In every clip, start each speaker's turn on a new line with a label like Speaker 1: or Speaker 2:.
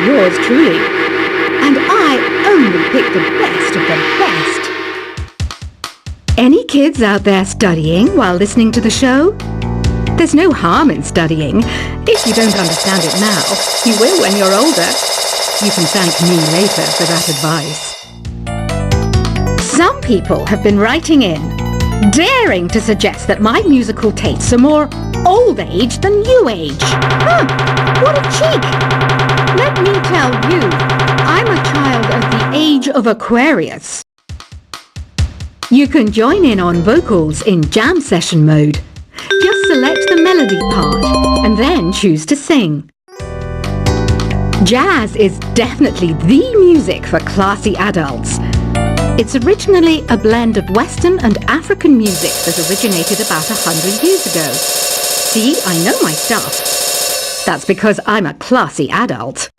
Speaker 1: yours truly. And I only pick the best of the best. Any kids out there studying while listening to the show? There's no harm in studying. If you don't understand it now, you will when you're older. You can thank me later for that advice. Some people have been writing in, daring to suggest that my musical tastes are more old age than new age. Huh, what a cheek! Let me tell you, I'm a child of the age of Aquarius. You can join in on vocals in jam session mode. Just select the melody part and then choose to sing. Jazz is definitely the music for classy adults. It's originally a blend of Western and African music that originated about 100 years ago. See, I know my stuff. That's because I'm a classy adult.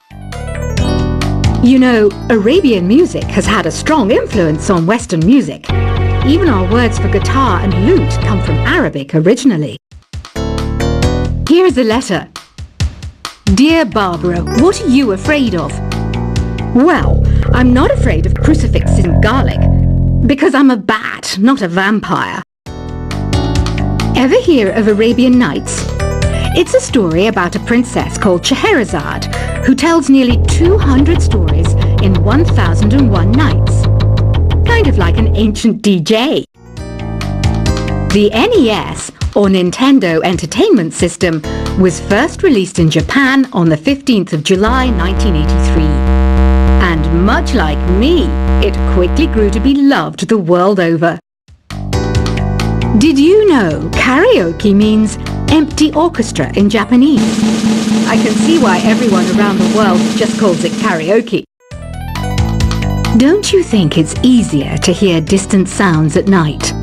Speaker 1: You know, Arabian music has had a strong influence on Western music. Even our words for guitar and lute come from Arabic originally. Here's a letter. Dear Barbara, what are you afraid of? Well, I'm not afraid of crucifixes and garlic, because I'm a bat, not a vampire. Ever hear of Arabian Nights? It's a story about a princess called Scheherazade, who tells nearly 200 stories in 1001 nights. Kind of like an ancient DJ. The NES, or Nintendo Entertainment System, was first released in Japan on the 15th of July 1983. And much like me, it quickly grew to be loved the world over. Did you know karaoke means empty orchestra in Japanese? I can see why everyone around the world just calls it karaoke. Don't you think it's easier to hear distant sounds at night?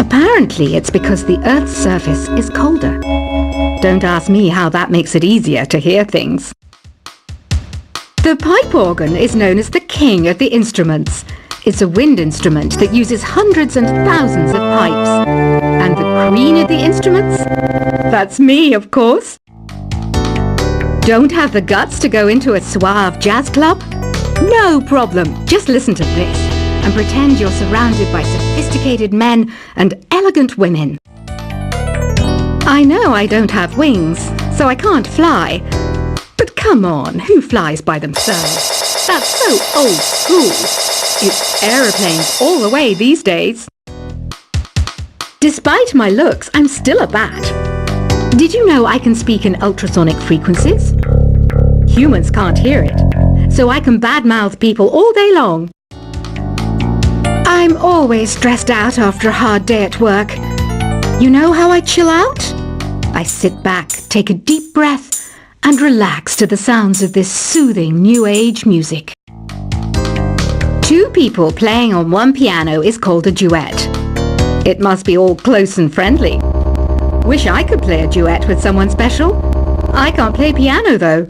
Speaker 1: Apparently it's because the Earth's surface is colder. Don't ask me how that makes it easier to hear things. The pipe organ is known as the king of the instruments. It's a wind instrument that uses hundreds and thousands of pipes. And the queen of the instruments? That's me, of course. Don't have the guts to go into a suave jazz club? No problem. Just listen to this and pretend you're surrounded by sophisticated men and elegant women. I know I don't have wings, so I can't fly. But come on, who flies by themselves? That's so old school. It's aeroplanes all the way these days. Despite my looks, I'm still a bat. Did you know I can speak in ultrasonic frequencies? Humans can't hear it, so I can badmouth people all day long. I'm always stressed out after a hard day at work. You know how I chill out? I sit back, take a deep breath, and relax to the sounds of this soothing new age music. Two people playing on one piano is called a duet. It must be all close and friendly. Wish I could play a duet with someone special. I can't play piano though.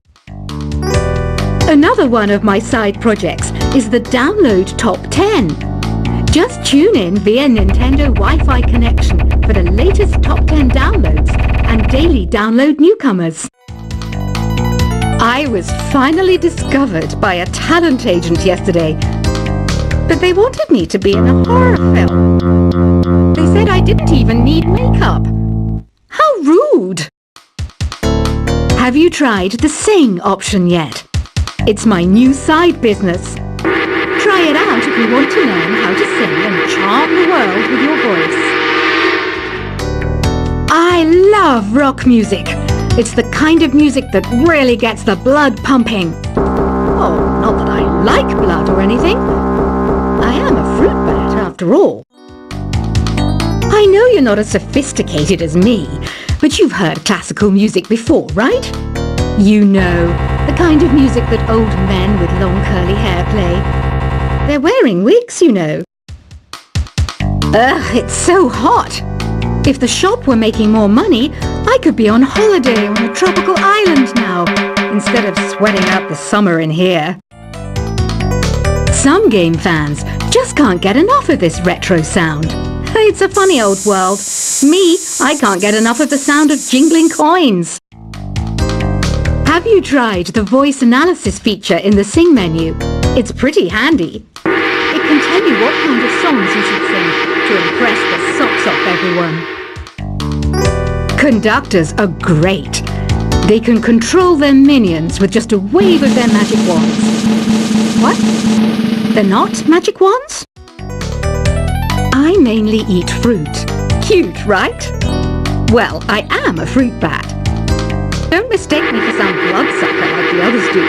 Speaker 1: Another one of my side projects is the Download Top 10. Just tune in via Nintendo Wi-Fi connection for the latest top 10 downloads and daily download newcomers. I was finally discovered by a talent agent yesterday, but they wanted me to be in a horror film. They said I didn't even need makeup. How rude! Have you tried the Sing option yet? It's my new side business. Try it out if you want to learn how to sing and charm the world with your voice. I love rock music. It's the kind of music that really gets the blood pumping. Oh, not that I like blood or anything. I am a fruit bat after all. I know you're not as sophisticated as me, but you've heard classical music before, right? You know, the kind of music that old men with long curly hair play. They're wearing wigs, you know. Ugh, it's so hot. If the shop were making more money, I could be on holiday on a tropical island now, instead of sweating out the summer in here. Some game fans just can't get enough of this retro sound. It's a funny old world. Me, I can't get enough of the sound of jingling coins. Have you tried the voice analysis feature in the Sing menu? It's pretty handy. It can tell you what kind of songs you should sing to impress the socks off everyone. Conductors are great. They can control their minions with just a wave of their magic wands. What? They're not magic wands? I mainly eat fruit. Cute, right? Well, I am a fruit bat. Don't mistake me for some bloodsucker like the others do. I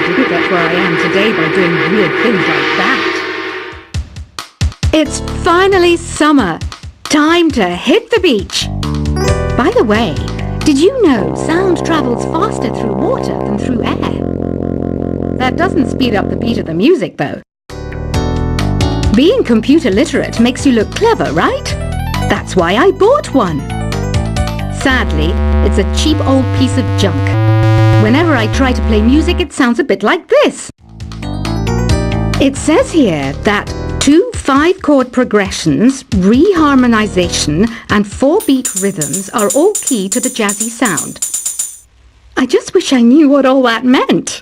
Speaker 1: didn't get where I am today by doing weird things like that. It's finally summer. Time to hit the beach. By the way, did you know sound travels faster through water than through air? That doesn't speed up the beat of the music, though. Being computer literate makes you look clever, right? That's why I bought one. Sadly, it's a cheap old piece of junk. Whenever I try to play music, it sounds a bit like this. It says here that 2 5-chord progressions, reharmonization, and 4-beat rhythms are all key to the jazzy sound. I just wish I knew what all that meant.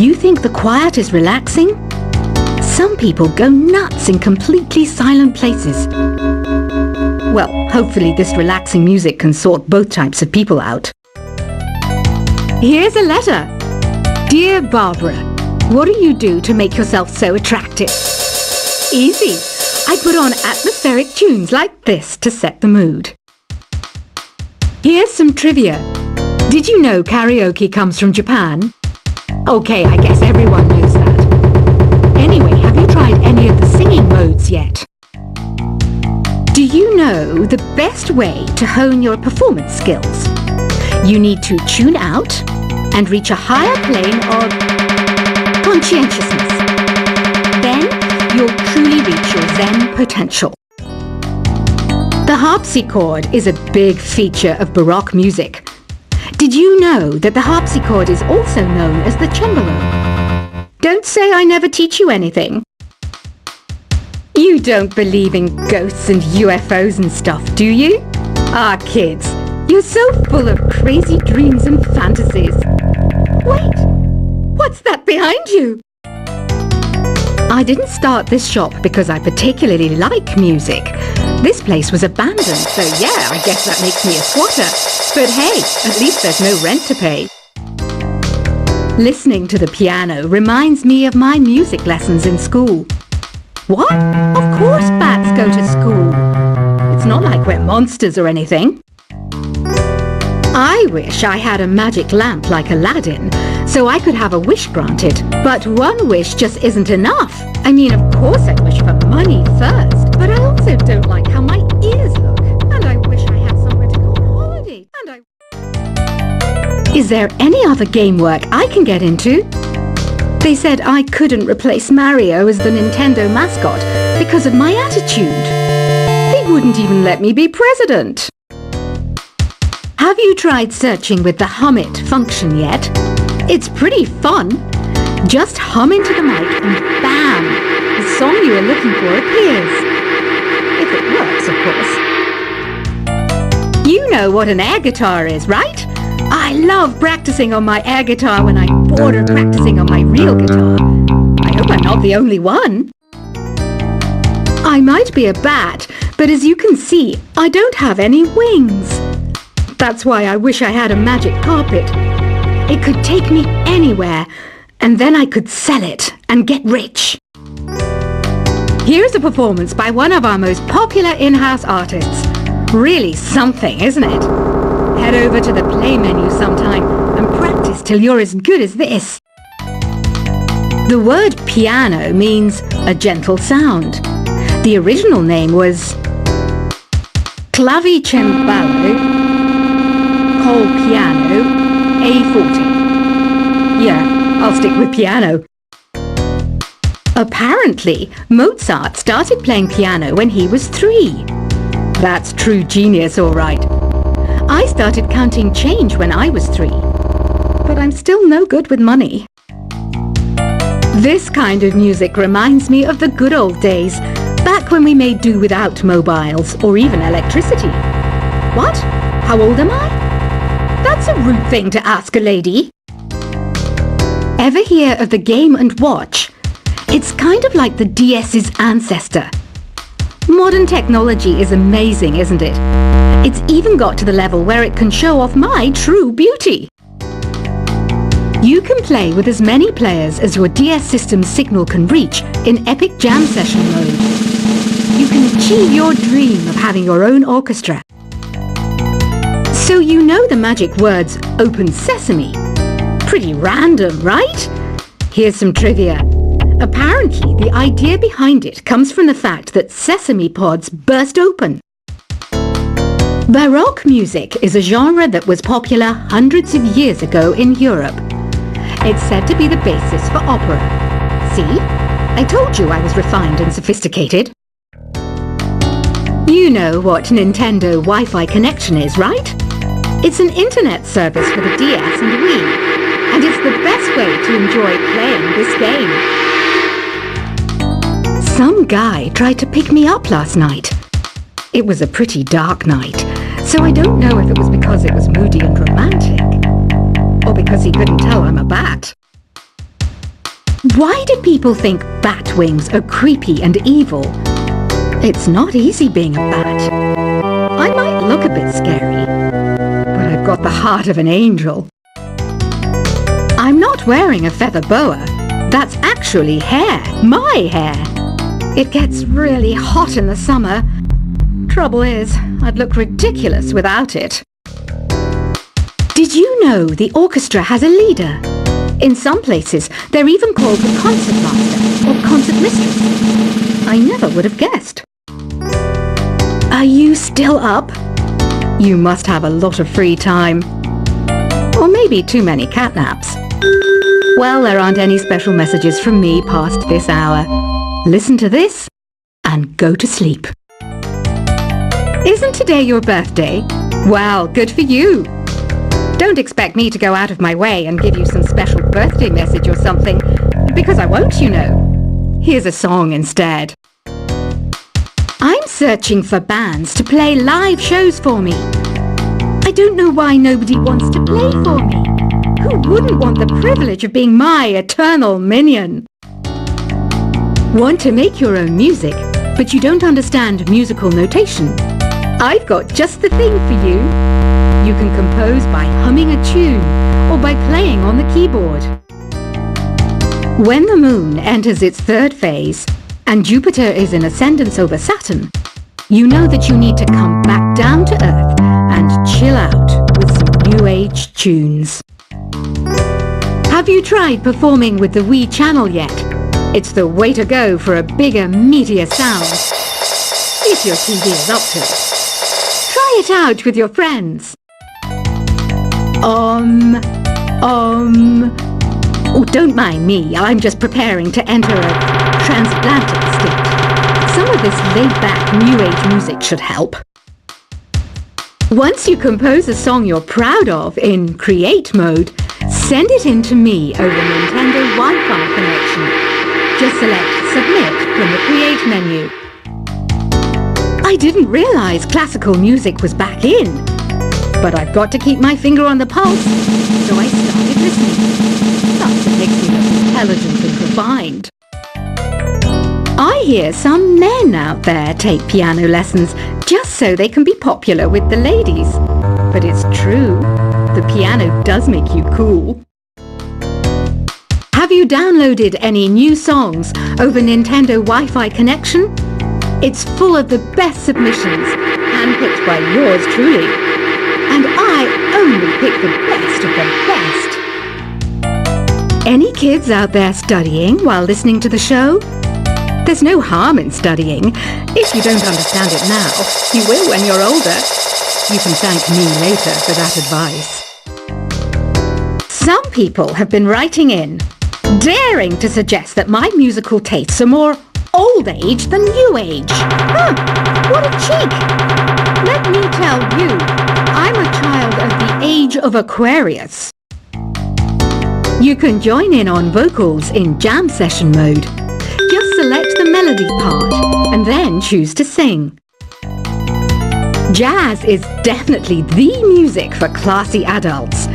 Speaker 1: You think the quiet is relaxing? Some people go nuts in completely silent places. Well, hopefully this relaxing music can sort both types of people out. Here's a letter. Dear Barbara, what do you do to make yourself so attractive? Easy. I put on atmospheric tunes like this to set the mood. Here's some trivia. Did you know karaoke comes from Japan? Okay, I guess everyone knows that. Anyway, have you tried any of the singing modes yet? Do you know the best way to hone your performance skills? You need to tune out and reach a higher plane of conscientiousness. Then you'll truly reach your Zen potential. The harpsichord is a big feature of Baroque music. Did you know that the harpsichord is also known as the cembalo? Don't say I never teach you anything. You don't believe in ghosts and UFOs and stuff, do you? Ah, kids, you're so full of crazy dreams and fantasies. Wait, what's that behind you? I didn't start this shop because I particularly like music. This place was abandoned, so yeah, I guess that makes me a squatter. But hey, at least there's no rent to pay. Listening to the piano reminds me of my music lessons in school. What? Of course bats go to school. It's not like we're monsters or anything. I wish I had a magic lamp like Aladdin, so I could have a wish granted. But one wish just isn't enough. I mean, of course I wish for money first, but I also don't like how my ears look. And I wish I had somewhere to go on holiday. Is there any other game work I can get into? They said I couldn't replace Mario as the Nintendo mascot because of my attitude. They wouldn't even let me be president. Have you tried searching with the Hum It function yet? It's pretty fun. Just hum into the mic and bam! The song you are looking for appears. If it works, of course. You know what an air guitar is, right? I love practicing on my air guitar when I'm bored of practicing on my real guitar. I hope I'm not the only one. I might be a bat, but as you can see, I don't have any wings. That's why I wish I had a magic carpet. It could take me anywhere, and then I could sell it and get rich. Here's a performance by one of our most popular in-house artists. Really something, isn't it? Head over to the play menu sometime and practice till you're as good as this. The word piano means a gentle sound. The original name was clavicembalo col piano A forte. Yeah, I'll stick with piano. Apparently, Mozart started playing piano when he was 3. That's true genius, all right. I started counting change when I was 3, but I'm still no good with money. This kind of music reminds me of the good old days, back when we made do without mobiles or even electricity. What? How old am I? That's That's a rude thing to ask a lady. Ever hear of the Game & Watch? It's kind of like the DS's ancestor. Modern technology is amazing, isn't it? It's even got to the level where it can show off my true beauty. You can play with as many players as your DS system's signal can reach in Epic Jam Session mode. You can achieve your dream of having your own orchestra. So you know the magic words "Open Sesame." Pretty random, right? Here's some trivia. Apparently, the idea behind it comes from the fact that sesame pods burst open. Baroque music is a genre that was popular hundreds of years ago in Europe. It's said to be the basis for opera. See? I told you I was refined and sophisticated. You know what Nintendo Wi-Fi connection is, right? It's an internet service for the DS and Wii, and it's the best way to enjoy playing this game. Some guy tried to pick me up last night. It was a pretty dark night, so I don't know if it was because it was moody and romantic, or because he couldn't tell I'm a bat. Why do people think bat wings are creepy and evil? It's not easy being a bat. I might look a bit scary, but I've got the heart of an angel. I'm not wearing a feather boa. That's actually hair, my hair. It gets really hot in the summer. Trouble is, I'd look ridiculous without it. Did you know the orchestra has a leader? In some places, they're even called the concert master or concert mistress. I never would have guessed. Are you still up? You must have a lot of free time. Or maybe too many catnaps. Well, there aren't any special messages from me past this hour. Listen to this and go to sleep. Isn't today your birthday? Well, good for you. Don't expect me to go out of my way and give you some special birthday message or something, because I won't, you know. Here's a song instead. I'm searching for bands to play live shows for me. I don't know why nobody wants to play for me. Who wouldn't want the privilege of being my eternal minion? Want to make your own music, but you don't understand musical notation? I've got just the thing for you. You can compose by humming a tune or by playing on the keyboard. When the moon enters its third phase and Jupiter is in ascendance over Saturn, you know that you need to come back down to Earth and chill out with some new age tunes. Have you tried performing with the Wii channel yet? It's the way to go for a bigger, meatier sound. If your TV is up to it. Try it out with your friends. Oh, don't mind me. I'm just preparing to enter a transatlantic state. Some of this laid-back, new-age music should help. Once you compose a song you're proud of in Create mode, send it in to me over Nintendo Wi-Fi connection. Just select Submit from the Create menu. I didn't realize classical music was back in. But I've got to keep my finger on the pulse, so I started listening. Thus it makes me look intelligent and refined. I hear some men out there take piano lessons just so they can be popular with the ladies. But it's true, the piano does make you cool. Have you downloaded any new songs over Nintendo Wi-Fi connection? It's full of the best submissions, handpicked by yours truly. And I only pick the best of the best. Any kids out there studying while listening to the show? There's no harm in studying. If you don't understand it now, you will when you're older. You can thank me later for that advice. Some people have been writing in, daring to suggest that my musical tastes are more old age than new age. Huh, what a cheek! Let me tell you, I'm a child of the age of Aquarius. You can join in on vocals in jam session mode. Just select the melody part and then choose to sing. Jazz is definitely the music for classy adults.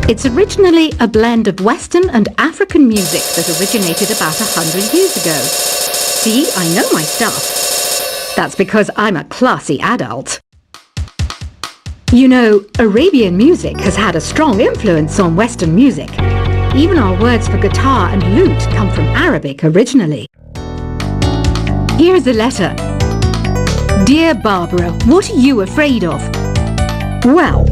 Speaker 1: It's originally a blend of Western and African music that originated about 100 years ago. See, I know my stuff. That's because I'm a classy adult. You know, Arabian music has had a strong influence on Western music. Even our words for guitar and lute come from Arabic originally. Here's a letter. Dear Barbara, what are you afraid of? Well,